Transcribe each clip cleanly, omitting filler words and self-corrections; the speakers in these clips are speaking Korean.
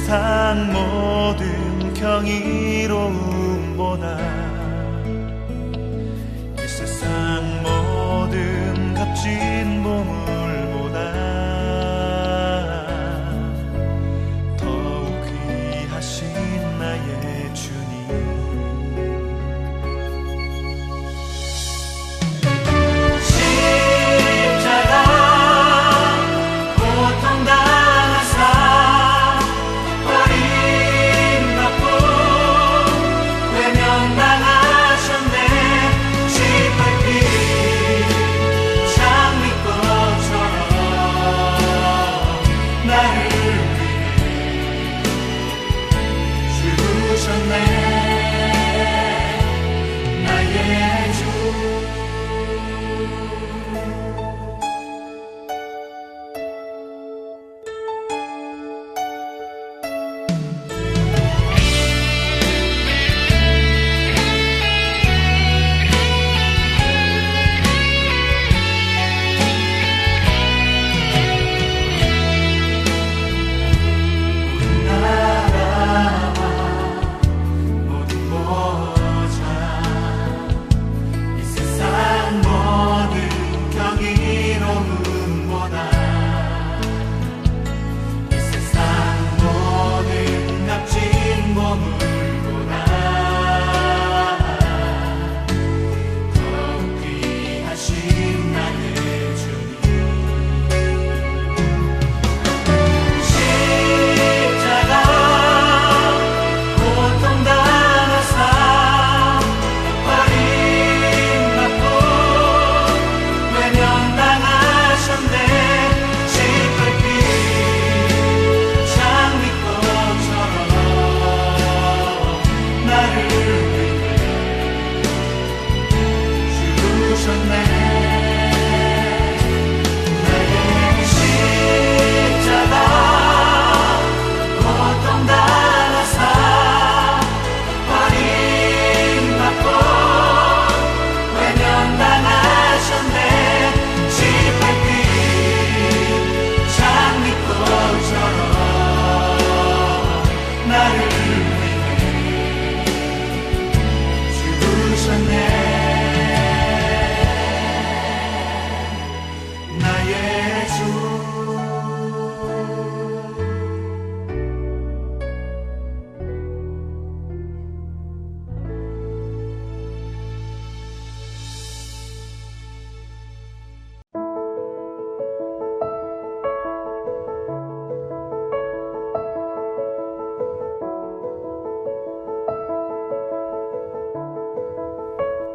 세상 모든 경이로움보다 이 세상 모든 값진 보물보다 더욱 귀하신 나의 주님.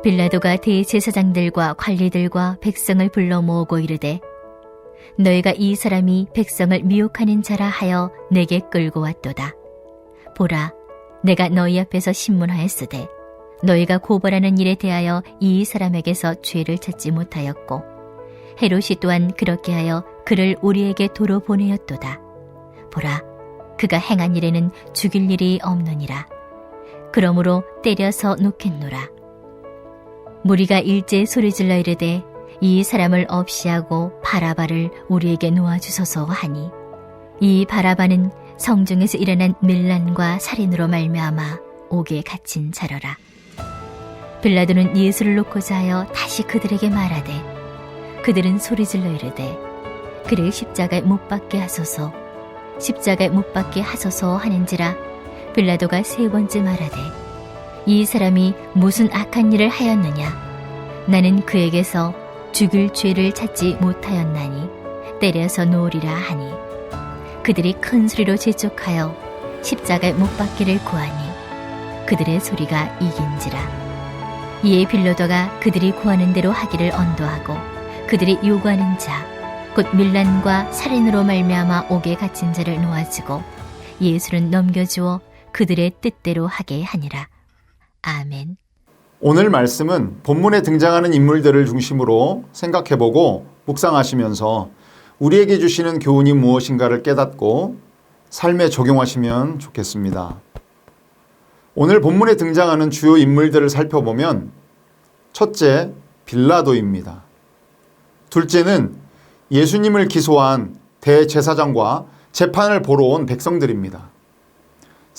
빌라도가 대제사장들과 관리들과 백성을 불러 모으고 이르되 너희가 이 사람이 백성을 미혹하는 자라 하여 내게 끌고 왔도다. 보라, 내가 너희 앞에서 신문하였으되 너희가 고발하는 일에 대하여 이 사람에게서 죄를 찾지 못하였고 헤롯이 또한 그렇게 하여 그를 우리에게 도로 보내었도다. 보라, 그가 행한 일에는 죽일 일이 없느니라. 그러므로 때려서 놓겠노라. 무리가 일제히 소리질러 이르되 이 사람을 없이하고 바라바를 우리에게 놓아주소서 하니 이 바라바는 성중에서 일어난 밀란과 살인으로 말미암아 옥에 갇힌 자러라. 빌라도는 예수를 놓고자 하여 다시 그들에게 말하되 그들은 소리질러 이르되 그를 십자가에 못 박게 하소서, 십자가에 못 박게 하소서 하는지라. 빌라도가 세 번째 말하되 이 사람이 무슨 악한 일을 하였느냐? 나는 그에게서 죽일 죄를 찾지 못하였나니 때려서 놓으리라 하니 그들이 큰 소리로 재촉하여 십자가에 못 박기를 구하니 그들의 소리가 이긴지라. 이에 빌라도가 그들이 구하는 대로 하기를 언도하고 그들이 요구하는 자 곧 밀란과 살인으로 말미암아 옥에 갇힌 자를 놓아주고 예수는 넘겨주어 그들의 뜻대로 하게 하니라. 아멘. 오늘 말씀은 본문에 등장하는 인물들을 중심으로 생각해보고 묵상하시면서 우리에게 주시는 교훈이 무엇인가를 깨닫고 삶에 적용하시면 좋겠습니다. 오늘 본문에 등장하는 주요 인물들을 살펴보면 첫째, 빌라도입니다. 둘째는 예수님을 기소한 대제사장과 재판을 보러 온 백성들입니다.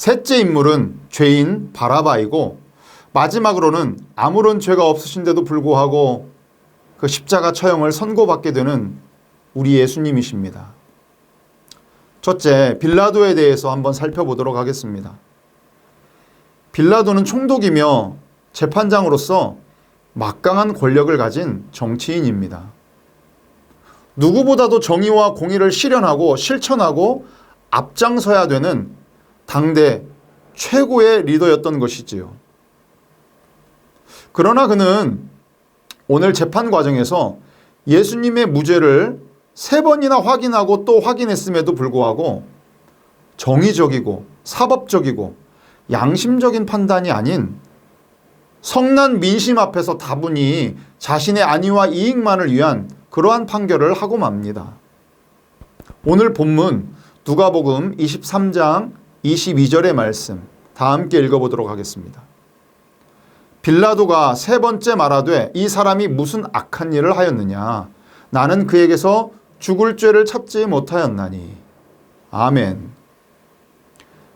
셋째 인물은 죄인 바라바이고 마지막으로는 아무런 죄가 없으신데도 불구하고 그 십자가 처형을 선고받게 되는 우리 예수님이십니다. 첫째, 빌라도에 대해서 한번 살펴보도록 하겠습니다. 빌라도는 총독이며 재판장으로서 막강한 권력을 가진 정치인입니다. 누구보다도 정의와 공의를 실현하고 실천하고 앞장서야 되는 당대 최고의 리더였던 것이지요. 그러나 그는 오늘 재판 과정에서 예수님의 무죄를 3번이나 확인하고 또 확인했음에도 불구하고 정의적이고 사법적이고 양심적인 판단이 아닌 성난 민심 앞에서 다분히 자신의 안위와 이익만을 위한 그러한 판결을 하고 맙니다. 오늘 본문 누가복음 23장 22절의 말씀 다 함께 읽어보도록 하겠습니다. 빌라도가 3번째 말하되 이 사람이 무슨 악한 일을 하였느냐? 나는 그에게서 죽을 죄를 찾지 못하였나니. 아멘.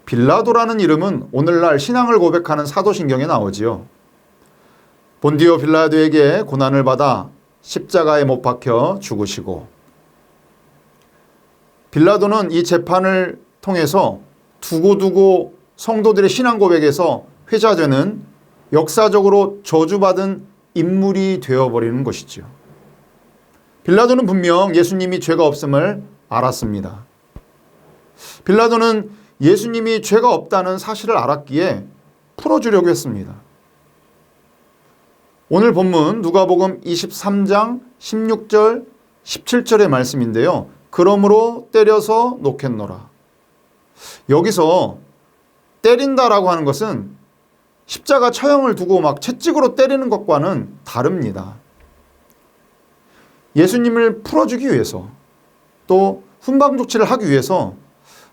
빌라도라는 이름은 오늘날 신앙을 고백하는 사도신경에 나오지요. 본디오 빌라도에게 고난을 받아 십자가에 못 박혀 죽으시고, 빌라도는 이 재판을 통해서 두고두고 성도들의 신앙 고백에서 회자되는 역사적으로 저주받은 인물이 되어버리는 것이지요. 빌라도는 분명 예수님이 죄가 없음을 알았습니다. 빌라도는 예수님이 죄가 없다는 사실을 알았기에 풀어주려고 했습니다. 오늘 본문 누가복음 23장 16절 17절의 말씀인데요. 그러므로 때려서 놓겠노라. 여기서 때린다라고 하는 것은 십자가 처형을 두고 막 채찍으로 때리는 것과는 다릅니다. 예수님을 풀어주기 위해서 또 훈방조치를 하기 위해서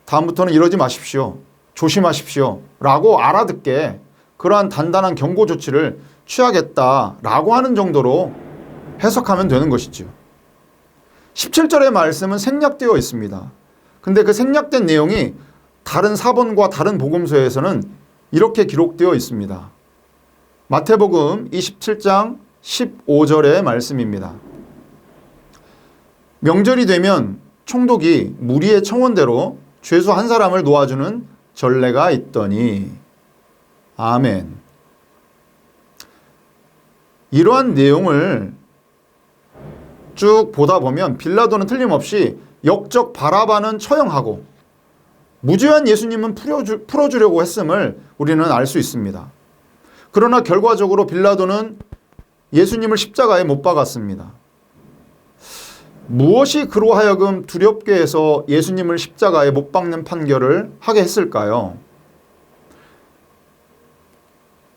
다음부터는 이러지 마십시오. 조심하십시오. 라고 알아듣게 그러한 단단한 경고 조치를 취하겠다라고 하는 정도로 해석하면 되는 것이죠. 17절의 말씀은 생략되어 있습니다. 근데 그 생략된 내용이 다른 사본과 다른 복음서에서는 이렇게 기록되어 있습니다. 마태복음 27장 15절의 말씀입니다. 명절이 되면 총독이 무리의 청원대로 죄수 한 사람을 놓아주는 전례가 있더니. 아멘. 이러한 내용을 쭉 보다 보면 빌라도는 틀림없이 역적 바라바는 처형하고 무죄한 예수님은 풀어주려고 했음을 우리는 알 수 있습니다. 그러나 결과적으로 빌라도는 예수님을 십자가에 못 박았습니다. 무엇이 그로 하여금 두렵게 해서 예수님을 십자가에 못 박는 판결을 하게 했을까요?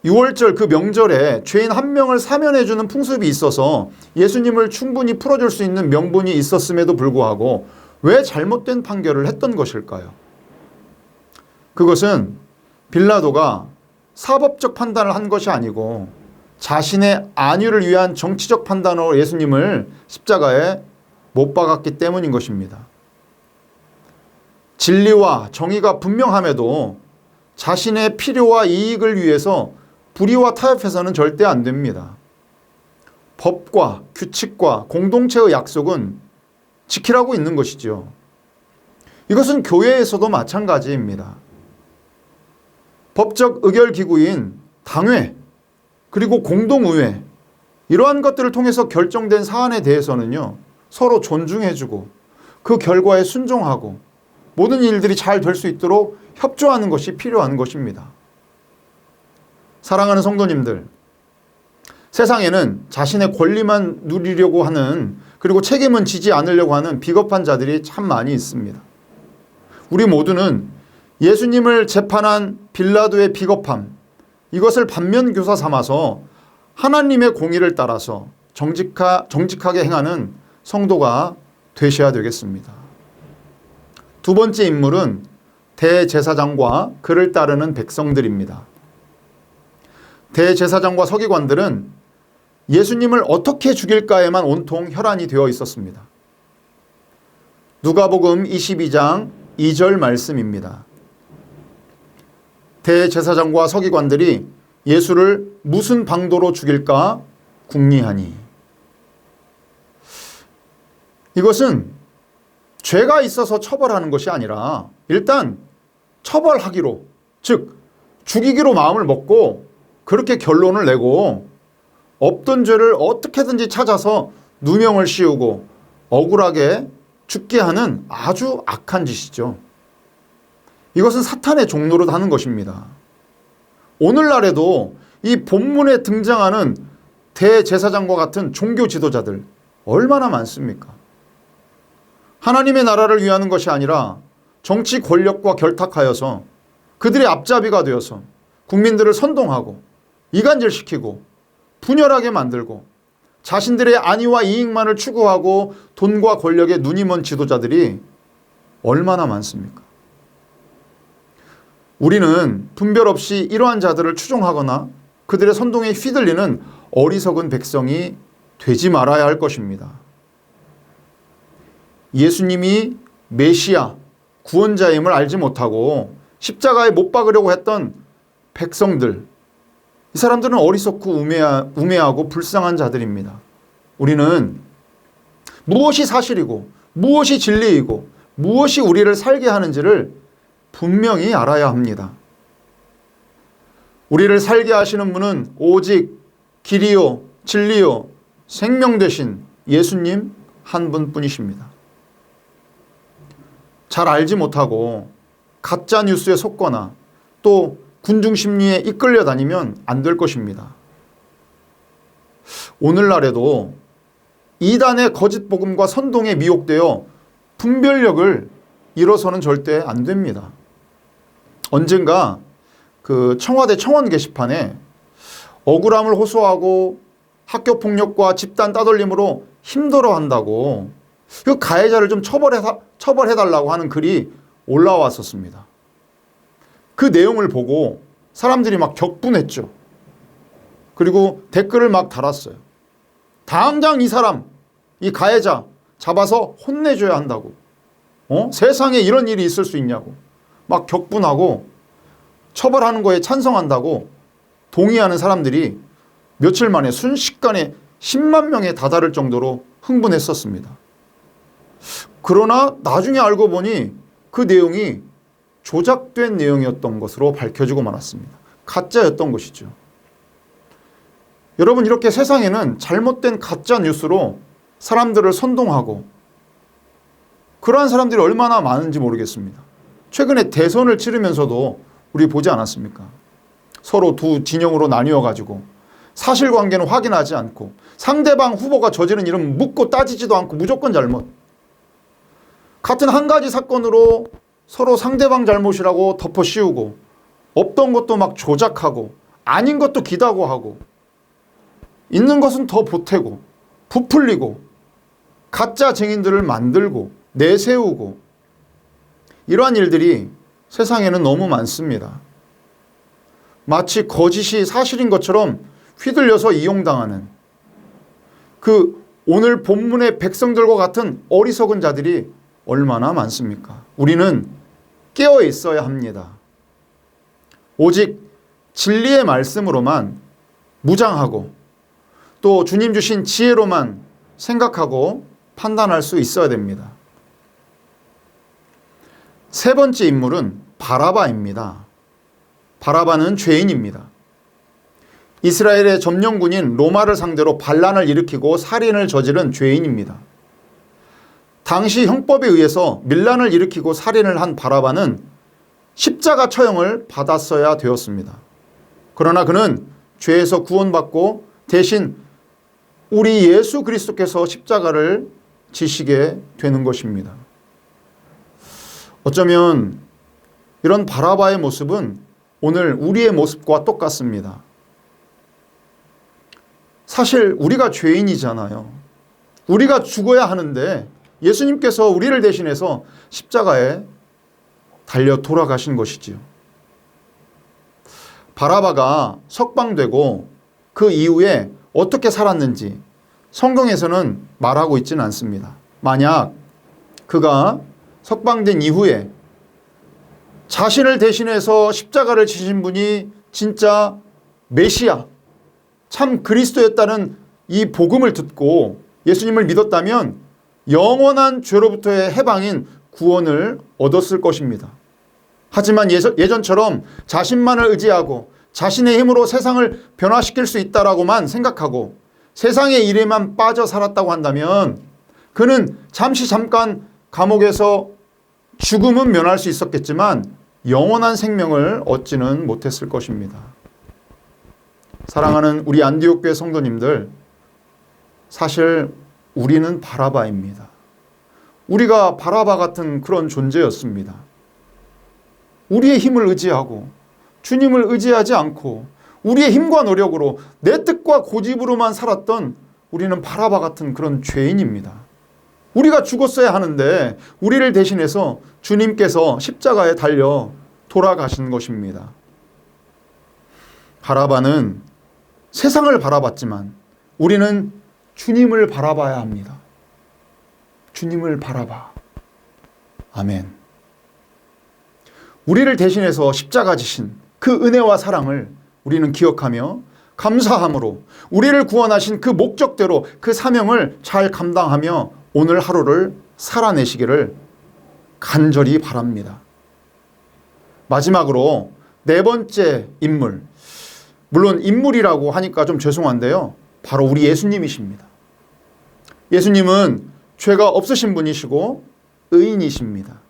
6월절 그 명절에 죄인 한 명을 사면해주는 풍습이 있어서 예수님을 충분히 풀어줄 수 있는 명분이 있었음에도 불구하고 왜 잘못된 판결을 했던 것일까요? 그것은 빌라도가 사법적 판단을 한 것이 아니고 자신의 안위를 위한 정치적 판단으로 예수님을 십자가에 못 박았기 때문인 것입니다. 진리와 정의가 분명함에도 자신의 필요와 이익을 위해서 불의와 타협해서는 절대 안 됩니다. 법과 규칙과 공동체의 약속은 지키라고 있는 것이죠. 이것은 교회에서도 마찬가지입니다. 법적 의결기구인 당회 그리고 공동의회 이러한 것들을 통해서 결정된 사안에 대해서는요. 서로 존중해주고 그 결과에 순종하고 모든 일들이 잘 될 수 있도록 협조하는 것이 필요한 것입니다. 사랑하는 성도님들, 세상에는 자신의 권리만 누리려고 하는 그리고 책임은 지지 않으려고 하는 비겁한 자들이 참 많이 있습니다. 우리 모두는 예수님을 재판한 빌라도의 비겁함, 이것을 반면교사 삼아서 하나님의 공의를 따라서 정직하게 행하는 성도가 되셔야 되겠습니다. 두 번째 인물은 대제사장과 그를 따르는 백성들입니다. 대제사장과 서기관들은 예수님을 어떻게 죽일까에만 온통 혈안이 되어 있었습니다. 누가복음 22장 2절 말씀입니다. 대제사장과 서기관들이 예수를 무슨 방도로 죽일까 궁리하니. 이것은 죄가 있어서 처벌하는 것이 아니라 일단 처벌하기로, 즉 죽이기로 마음을 먹고 그렇게 결론을 내고 없던 죄를 어떻게든지 찾아서 누명을 씌우고 억울하게 죽게 하는 아주 악한 짓이죠. 이것은 사탄의 종노릇 하는 것입니다. 오늘날에도 이 본문에 등장하는 대제사장과 같은 종교 지도자들 얼마나 많습니까? 하나님의 나라를 위하는 것이 아니라 정치 권력과 결탁하여서 그들의 앞잡이가 되어서 국민들을 선동하고 이간질시키고 분열하게 만들고 자신들의 안위와 이익만을 추구하고 돈과 권력에 눈이 먼 지도자들이 얼마나 많습니까? 우리는 분별 없이 이러한 자들을 추종하거나 그들의 선동에 휘둘리는 어리석은 백성이 되지 말아야 할 것입니다. 예수님이 메시아, 구원자임을 알지 못하고 십자가에 못 박으려고 했던 백성들, 이 사람들은 어리석고 우매하고 불쌍한 자들입니다. 우리는 무엇이 사실이고 무엇이 진리이고 무엇이 우리를 살게 하는지를 분명히 알아야 합니다. 우리를 살게 하시는 분은 오직 길이요 진리요 생명 되신 예수님 한 분뿐이십니다. 잘 알지 못하고 가짜 뉴스에 속거나 또 군중 심리에 이끌려 다니면 안 될 것입니다. 오늘날에도 이단의 거짓 복음과 선동에 미혹되어 분별력을 잃어서는 절대 안 됩니다. 언젠가 그 청와대 청원 게시판에 억울함을 호소하고 학교 폭력과 집단 따돌림으로 힘들어한다고 그 가해자를 좀 처벌해달라고 하는 글이 올라왔었습니다. 그 내용을 보고 사람들이 막 격분했죠. 그리고 댓글을 막 달았어요. 당장 이 사람, 이 가해자 잡아서 혼내줘야 한다고. 세상에 이런 일이 있을 수 있냐고. 막 격분하고 처벌하는 거에 찬성한다고 동의하는 사람들이 며칠 만에 순식간에 10만 명에 다다를 정도로 흥분했었습니다. 그러나 나중에 알고 보니 그 내용이 조작된 내용이었던 것으로 밝혀지고 말았습니다. 가짜였던 것이죠. 여러분, 이렇게 세상에는 잘못된 가짜 뉴스로 사람들을 선동하고 그러한 사람들이 얼마나 많은지 모르겠습니다. 최근에 대선을 치르면서도 우리 보지 않았습니까? 서로 두 진영으로 나뉘어 가지고 사실관계는 확인하지 않고 상대방 후보가 저지른 일은 묻고 따지지도 않고 무조건 잘못. 같은 한 가지 사건으로 서로 상대방 잘못이라고 덮어 씌우고 없던 것도 막 조작하고 아닌 것도 기다고 하고 있는 것은 더 보태고 부풀리고 가짜 증인들을 만들고 내세우고 이러한 일들이 세상에는 너무 많습니다. 마치 거짓이 사실인 것처럼 휘둘려서 이용당하는 그 오늘 본문의 백성들과 같은 어리석은 자들이 얼마나 많습니까? 우리는 깨어 있어야 합니다. 오직 진리의 말씀으로만 무장하고 또 주님 주신 지혜로만 생각하고 판단할 수 있어야 됩니다. 세 번째 인물은 바라바입니다. 바라바는 죄인입니다. 이스라엘의 점령군인 로마를 상대로 반란을 일으키고 살인을 저지른 죄인입니다. 당시 형법에 의해서 밀란을 일으키고 살인을 한 바라바는 십자가 처형을 받았어야 되었습니다. 그러나 그는 죄에서 구원받고 대신 우리 예수 그리스도께서 십자가를 지시게 되는 것입니다. 어쩌면 이런 바라바의 모습은 오늘 우리의 모습과 똑같습니다. 사실 우리가 죄인이잖아요. 우리가 죽어야 하는데 예수님께서 우리를 대신해서 십자가에 달려 돌아가신 것이지요. 바라바가 석방되고 그 이후에 어떻게 살았는지 성경에서는 말하고 있지는 않습니다. 만약 그가 석방된 이후에 자신을 대신해서 십자가를 지신 분이 진짜 메시아, 참 그리스도였다는 이 복음을 듣고 예수님을 믿었다면 영원한 죄로부터의 해방인 구원을 얻었을 것입니다. 하지만 예전처럼 자신만을 의지하고 자신의 힘으로 세상을 변화시킬 수 있다라고만 생각하고 세상의 일에만 빠져 살았다고 한다면 그는 잠깐 감옥에서 죽음은 면할 수 있었겠지만 영원한 생명을 얻지는 못했을 것입니다. 사랑하는 우리 안디옥 교회 성도님들, 사실 우리는 바라바입니다. 우리가 바라바 같은 그런 존재였습니다. 우리의 힘을 의지하고 주님을 의지하지 않고 우리의 힘과 노력으로 내 뜻과 고집으로만 살았던 우리는 바라바 같은 그런 죄인입니다. 우리가 죽었어야 하는데 우리를 대신해서 주님께서 십자가에 달려 돌아가신 것입니다. 바라바는 세상을 바라봤지만 우리는 주님을 바라봐야 합니다. 주님을 바라봐. 아멘. 우리를 대신해서 십자가 지신 그 은혜와 사랑을 우리는 기억하며 감사함으로 우리를 구원하신 그 목적대로 그 사명을 잘 감당하며 오늘 하루를 살아내시기를 간절히 바랍니다. 마지막으로 네 번째 인물, 물론 인물이라고 하니까 좀 죄송한데요, 바로 우리 예수님이십니다. 예수님은 죄가 없으신 분이시고 의인이십니다.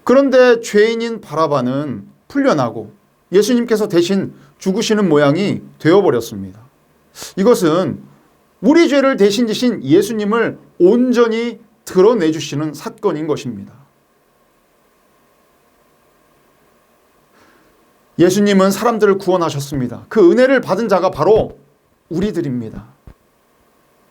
그런데 죄인인 바라바는 풀려나고 예수님께서 대신 죽으시는 모양이 되어버렸습니다. 이것은 우리 죄를 대신 지신 예수님을 온전히 드러내주시는 사건인 것입니다. 예수님은 사람들을 구원하셨습니다. 그 은혜를 받은 자가 바로 우리들입니다.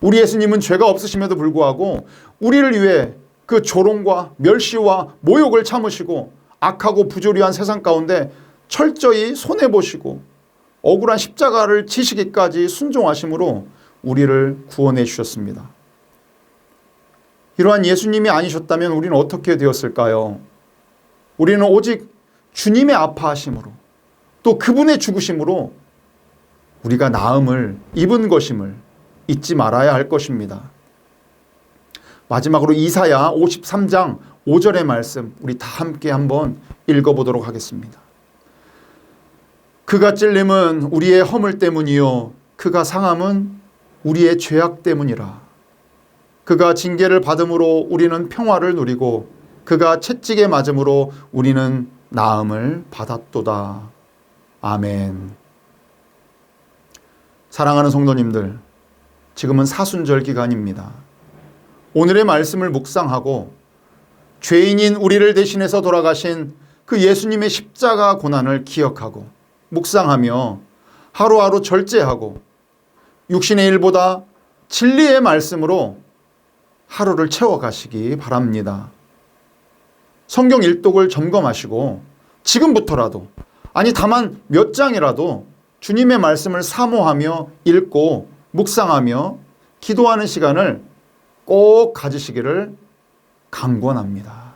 우리 예수님은 죄가 없으심에도 불구하고 우리를 위해 그 조롱과 멸시와 모욕을 참으시고 악하고 부조리한 세상 가운데 철저히 손해보시고 억울한 십자가를 지시기까지 순종하심으로 우리를 구원해 주셨습니다. 이러한 예수님이 아니셨다면 우리는 어떻게 되었을까요? 우리는 오직 주님의 아파하심으로 또 그분의 죽으심으로 우리가 나음을 입은 것임을 잊지 말아야 할 것입니다. 마지막으로 이사야 53장 5절의 말씀 우리 다 함께 한번 읽어보도록 하겠습니다. 그가 찔림은 우리의 허물 때문이요 그가 상함은 우리의 죄악 때문이라. 그가 징계를 받음으로 우리는 평화를 누리고 그가 채찍에 맞음으로 우리는 나음을 받았도다. 아멘. 사랑하는 성도님들, 지금은 사순절 기간입니다. 오늘의 말씀을 묵상하고 죄인인 우리를 대신해서 돌아가신 그 예수님의 십자가 고난을 기억하고 묵상하며 하루하루 절제하고 육신의 일보다 진리의 말씀으로 하루를 채워가시기 바랍니다. 성경 일독을 점검하시고 지금부터라도, 아니 다만 몇 장이라도 주님의 말씀을 사모하며 읽고 묵상하며 기도하는 시간을 꼭 가지시기를 강권합니다.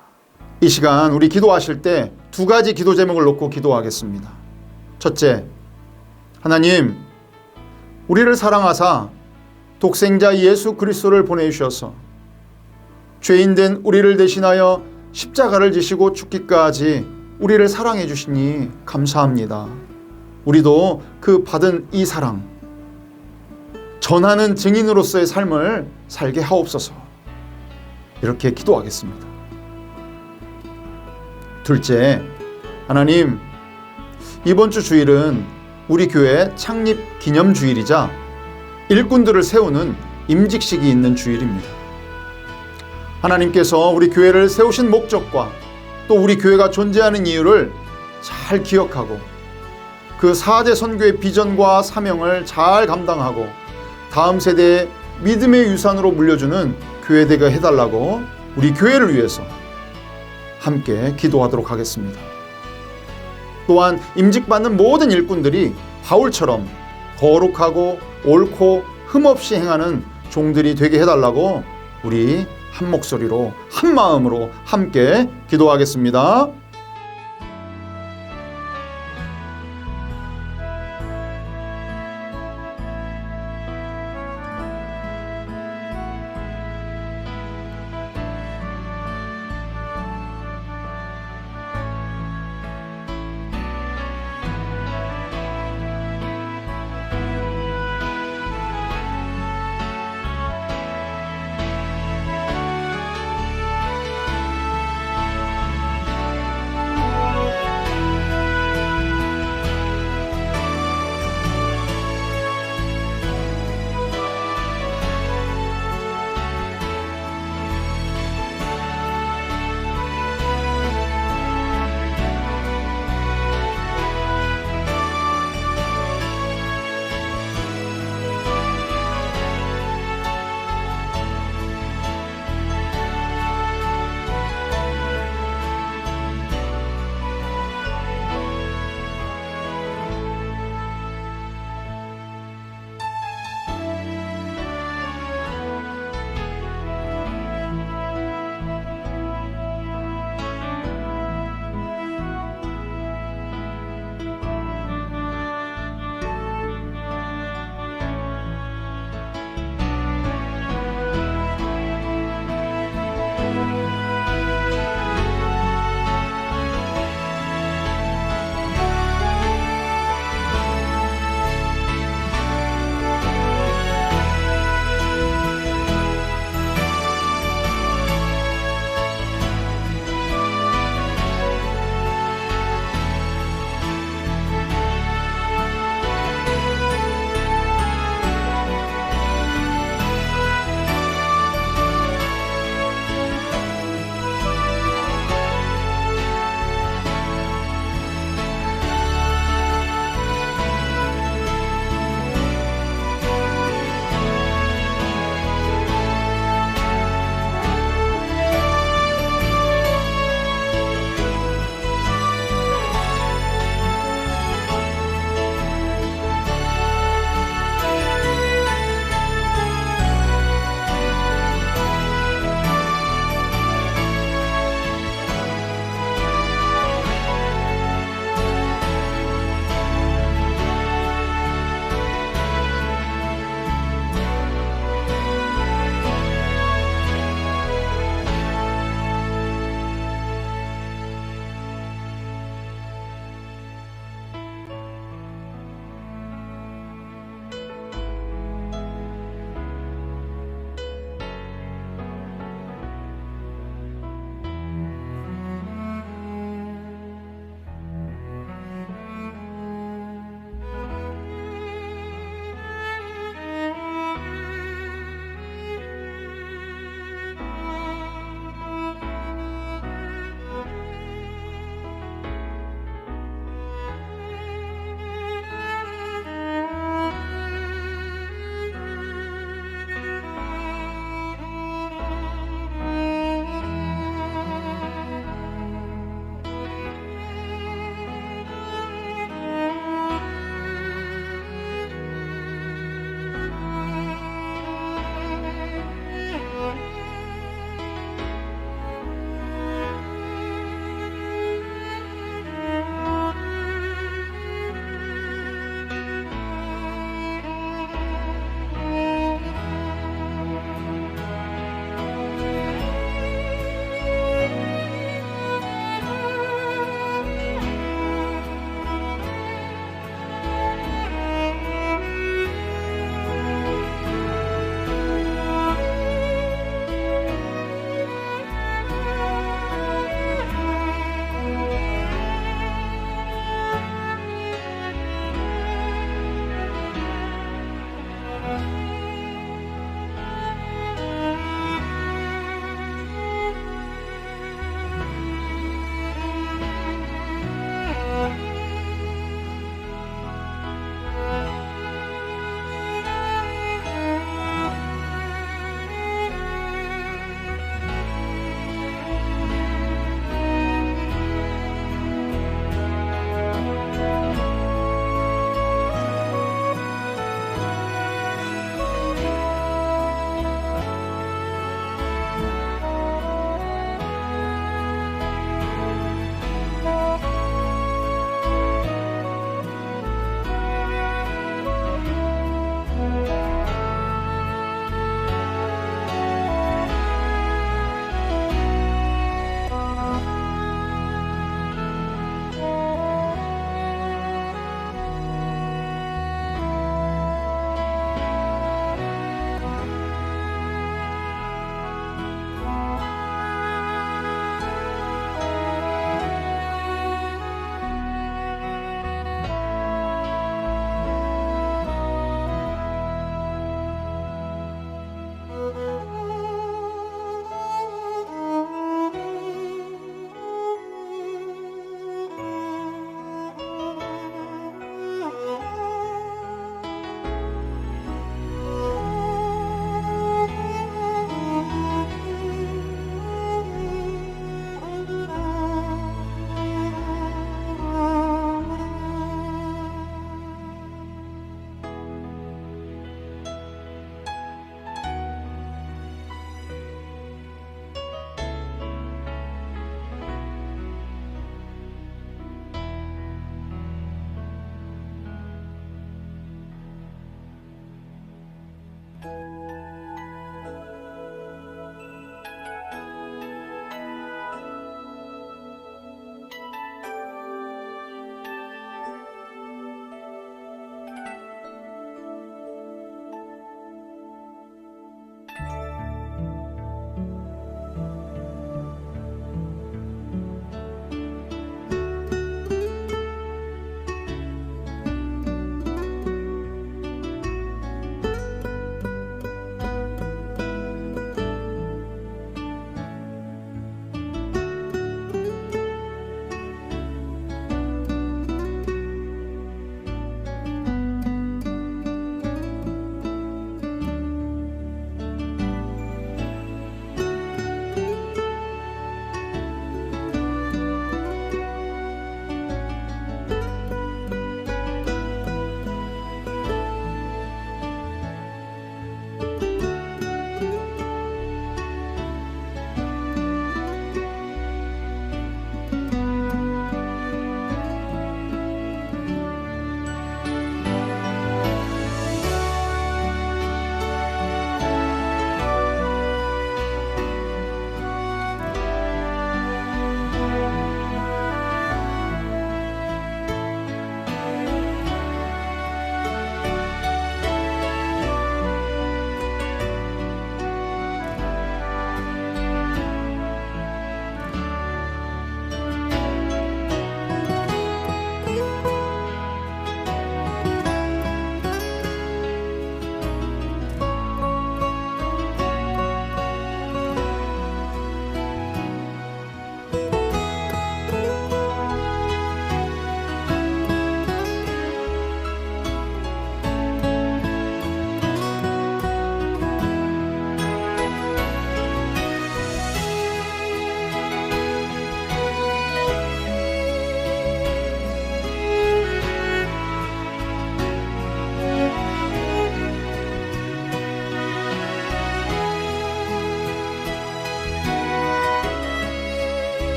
이 시간 우리 기도하실 때 두 가지 기도 제목을 놓고 기도하겠습니다. 첫째, 하나님, 우리를 사랑하사 독생자 예수 그리스도를 보내주셔서 죄인된 우리를 대신하여 십자가를 지시고 죽기까지 우리를 사랑해 주시니 감사합니다. 우리도 그 받은 이 사랑 전하는 증인으로서의 삶을 살게 하옵소서. 이렇게 기도하겠습니다. 둘째, 하나님, 이번 주 주일은 우리 교회 창립 기념 주일이자 일꾼들을 세우는 임직식이 있는 주일입니다. 하나님께서 우리 교회를 세우신 목적과 또 우리 교회가 존재하는 이유를 잘 기억하고 그 4대 선교의 비전과 사명을 잘 감당하고 다음 세대에 믿음의 유산으로 물려주는 교회 되게 해달라고 우리 교회를 위해서 함께 기도하도록 하겠습니다. 또한 임직받는 모든 일꾼들이 바울처럼 거룩하고 옳고 흠없이 행하는 종들이 되게 해달라고 우리 한 목소리로 한 마음으로 함께 기도하겠습니다.